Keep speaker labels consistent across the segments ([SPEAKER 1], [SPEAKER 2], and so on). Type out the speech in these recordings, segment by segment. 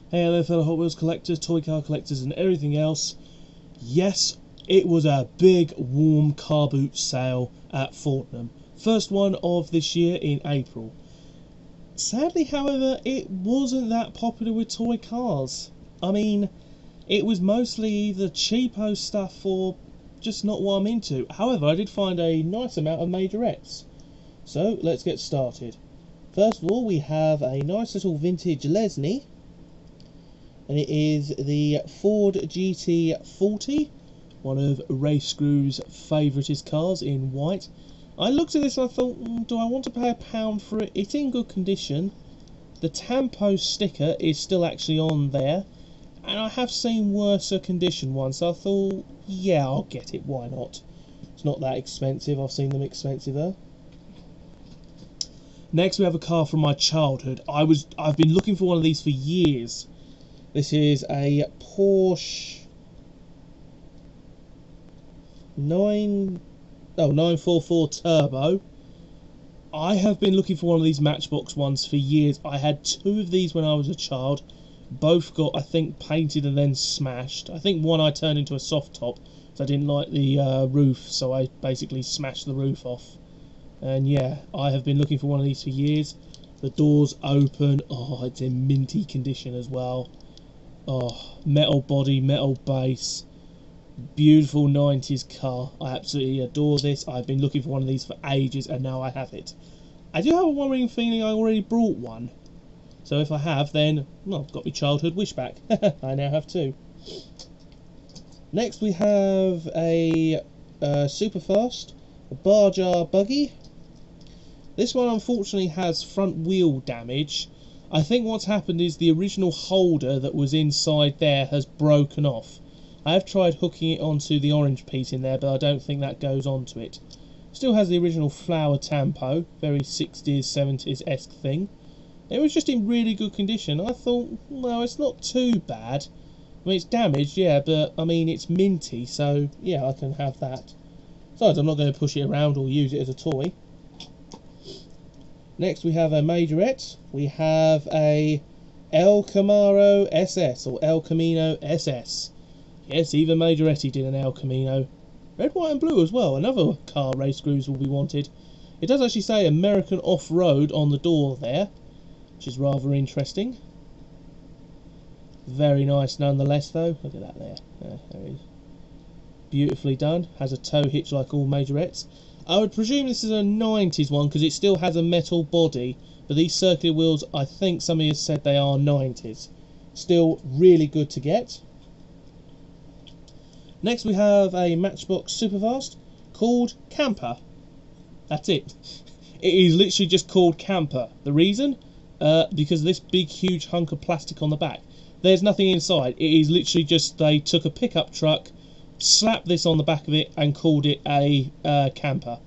[SPEAKER 1] Hey hello fellow Hot Wheels collectors, toy car collectors and everything else. Yes, it was a big warm car boot sale at Fortnum. First one of this year in April. Sadly, however, it wasn't that popular with toy cars. I mean, it was mostly either cheapo stuff or just not what I'm into. However, I did find a nice amount of majorettes. So, let's get started. First of all, we have a nice little vintage Lesney. And it is the Ford GT40, one of Ray Screw's favouriteest cars in white. I looked at this and I thought, do I want to pay £1 for it? It's in good condition. The Tampo sticker is still actually on there, and I have seen worse condition ones, so I thought, yeah, I'll get it, why not? It's not that expensive, I've seen them expensiver. Next we have a car from my childhood. I've been looking for one of these for years. This is a Porsche 944 Turbo. I have been looking for one of these Matchbox ones for years. I had two of these when I was a child. Both got, I think, painted and then smashed. I think one I turned into a soft top, so I didn't like the roof, so I basically smashed the roof off. And yeah, I have been looking for one of these for years. The doors open. Oh, it's in minty condition as well. Oh, metal body, metal base, beautiful 90s car. I absolutely adore this. I've been looking for one of these for ages and now I have it. I do have a worrying feeling I already brought one. So if I have, then, well, I've got my childhood wish back. I now have two. Next we have a Superfast, a bar jar buggy. This one unfortunately has front wheel damage. I think what's happened is the original holder that was inside there has broken off. I have tried hooking it onto the orange piece in there, but I don't think that goes onto it. Still has the original flower tampo, very 60s, 70s-esque thing. It was just in really good condition. I thought, well, it's not too bad. I mean, it's damaged, yeah, but I mean, it's minty, so yeah, I can have that. Besides, I'm not going to push it around or use it as a toy. Next we have a majorette. We have a El Camaro SS, or El Camino SS. Yes, even Majoretti did an El Camino. Red, white and blue as well. Another car race screws will be wanted. It does actually say American Off-Road on the door there, which is rather interesting. Very nice nonetheless though. Look at that there. There it is. Beautifully done. Has a tow hitch like all majorettes. I would presume this is a 90s one because it still has a metal body, but these circular wheels, I think somebody has said they are 90s. Still really good to get. Next we have a Matchbox Superfast called Camper. That's it. It is literally just called Camper. The reason? Because of this big huge hunk of plastic on the back. There's nothing inside. It is literally just they took a pickup truck, slapped this on the back of it and called it a camper.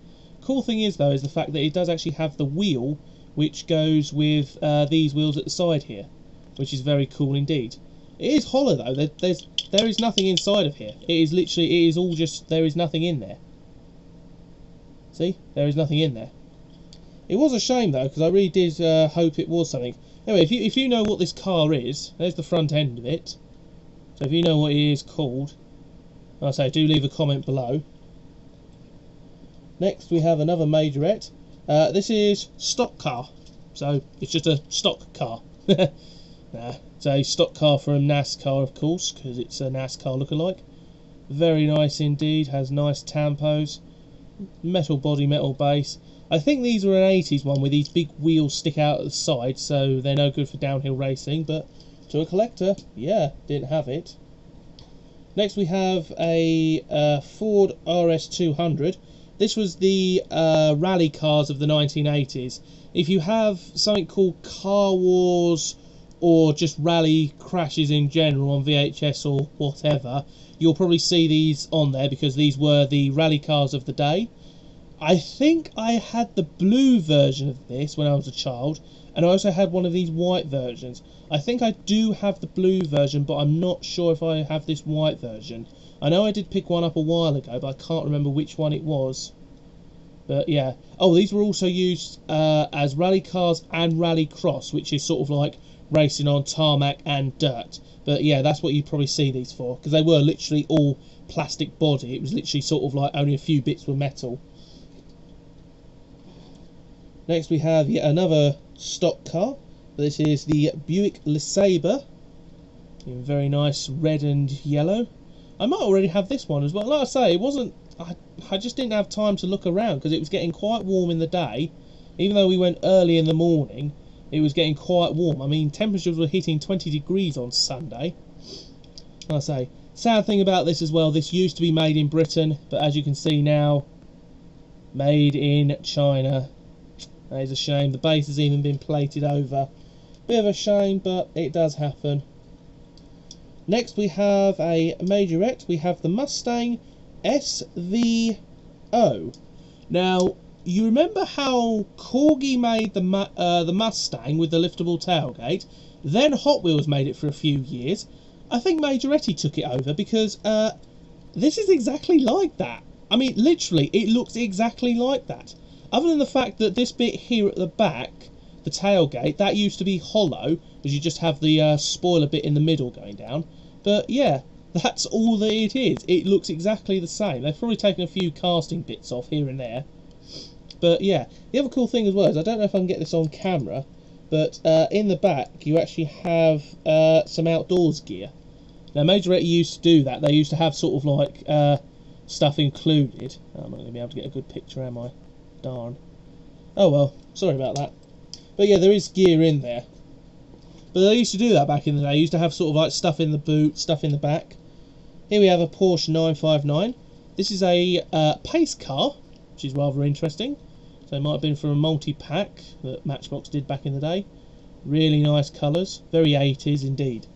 [SPEAKER 1] Cool thing is though is the fact that it does actually have the wheel which goes with these wheels at the side here, which is very cool indeed. It is hollow though. There is nothing inside of here. It is literally, it is all just, there is nothing in there. See, there is nothing in there. It was a shame though because I really did hope it was something. Anyway, if you know what this car is, there's the front end of it. So if you know what it is called, I say, do leave a comment below. Next we have another majorette. This is stock car, so it's just a stock car. Nah, it's a stock car from NASCAR, of course, because it's a NASCAR lookalike. Very nice indeed. Has nice tampos, metal body, metal base. I think these are an 80s one where these big wheels stick out at the side, so they're no good for downhill racing. But to a collector, yeah, didn't have it. Next we have a Ford RS200. This was the rally cars of the 1980s. If you have something called Car Wars or just rally crashes in general on VHS or whatever, you'll probably see these on there because these were the rally cars of the day. I think I had the blue version of this when I was a child, and I also had one of these white versions. I think I do have the blue version, but I'm not sure if I have this white version. I know I did pick one up a while ago, but I can't remember which one it was. But yeah. Oh, these were also used as rally cars and rally cross, which is sort of like racing on tarmac and dirt. But yeah, that's what you probably see these for, because they were literally all plastic body. It was literally sort of like only a few bits were metal. Next we have yet another stock car. This is the Buick LeSabre in very nice red and yellow. I might already have this one as well. Like I say, it wasn't. I just didn't have time to look around because it was getting quite warm in the day. Even though we went early in the morning, it was getting quite warm. I mean, temperatures were hitting 20 degrees on Sunday. Like I say, sad thing about this as well, this used to be made in Britain, but as you can see now, made in China. That is a shame. The base has even been plated over. Bit of a shame, but it does happen. Next we have a majorette. We have the Mustang SVO. Now, you remember how Corgi made the Mustang with the liftable tailgate? Then Hot Wheels made it for a few years. I think Majoretti took it over because this is exactly like that. I mean, literally, it looks exactly like that. Other than the fact that this bit here at the back, the tailgate, that used to be hollow, because you just have the spoiler bit in the middle going down. But yeah, that's all that it is. It looks exactly the same. They've probably taken a few casting bits off here and there. But yeah, the other cool thing as well is, I don't know if I can get this on camera, but in the back you actually have some outdoors gear. Now Majoretti used to do that. They used to have sort of like stuff included. Oh, I'm not going to be able to get a good picture, am I? Darn. Oh well, sorry about that. But yeah, there is gear in there. But they used to do that back in the day. They used to have sort of like stuff in the boot, stuff in the back. Here we have a Porsche 959. This is a pace car, which is rather interesting. So it might have been from a multi-pack that Matchbox did back in the day. Really nice colours. Very 80s indeed.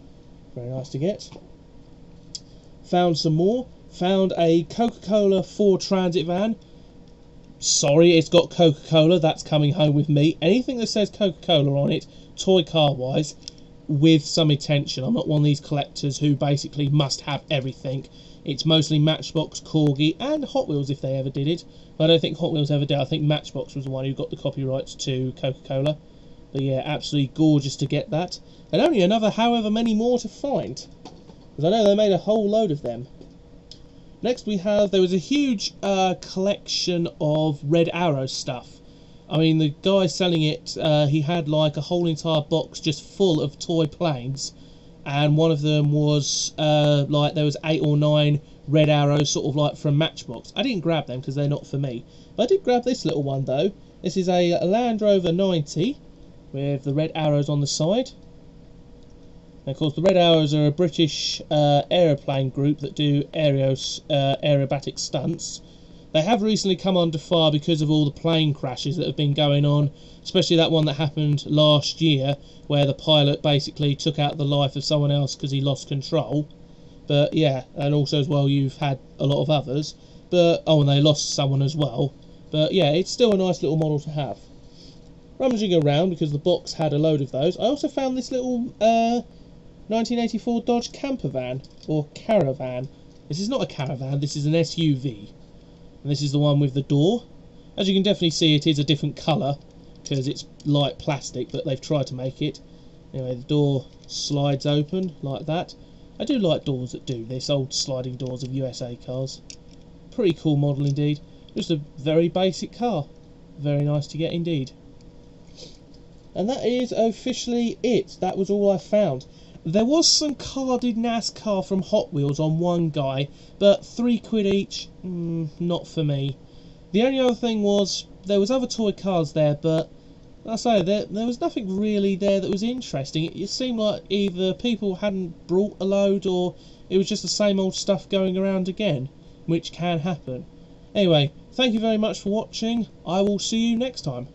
[SPEAKER 1] Very nice to get. Found some more. Found a Coca-Cola Ford Transit van. Sorry, it's got Coca-Cola. That's coming home with me. Anything that says Coca-Cola on it, toy car-wise, with some attention. I'm not one of these collectors who basically must have everything. It's mostly Matchbox, Corgi, and Hot Wheels if they ever did it. But I don't think Hot Wheels ever did. I think Matchbox was the one who got the copyrights to Coca-Cola. But yeah, absolutely gorgeous to get that. And only another however many more to find. Because I know they made a whole load of them. Next we have, there was a huge collection of Red Arrow stuff. I mean, the guy selling it, he had like a whole entire box just full of toy planes. And one of them was, like, there was 8 or 9 Red Arrows, sort of like from Matchbox. I didn't grab them because they're not for me. But I did grab this little one though. This is a Land Rover 90 with the Red Arrows on the side. And of course, the Red Arrows are a British aeroplane group that do aerobatic stunts. They have recently come under fire because of all the plane crashes that have been going on, especially that one that happened last year, where the pilot basically took out the life of someone else because he lost control. But yeah, and also as well, you've had a lot of others. But oh, and they lost someone as well. But yeah, it's still a nice little model to have. Rummaging around, because the box had a load of those, I also found this little 1984 Dodge camper van, or caravan. This is not a caravan, this is an SUV. And this is the one with the door. As you can definitely see, it is a different colour, because it's light plastic, but they've tried to make it. Anyway, the door slides open, like that. I do like doors that do this, old sliding doors of USA cars. Pretty cool model indeed. Just a very basic car. Very nice to get indeed. And that is officially it. That was all I found. There was some carded NASCAR from Hot Wheels on one guy, but £3 each, not for me. The only other thing was, there was other toy cars there, but like I say, there was nothing really there that was interesting. It seemed like either people hadn't brought a load, or it was just the same old stuff going around again, which can happen. Anyway, thank you very much for watching. I will see you next time.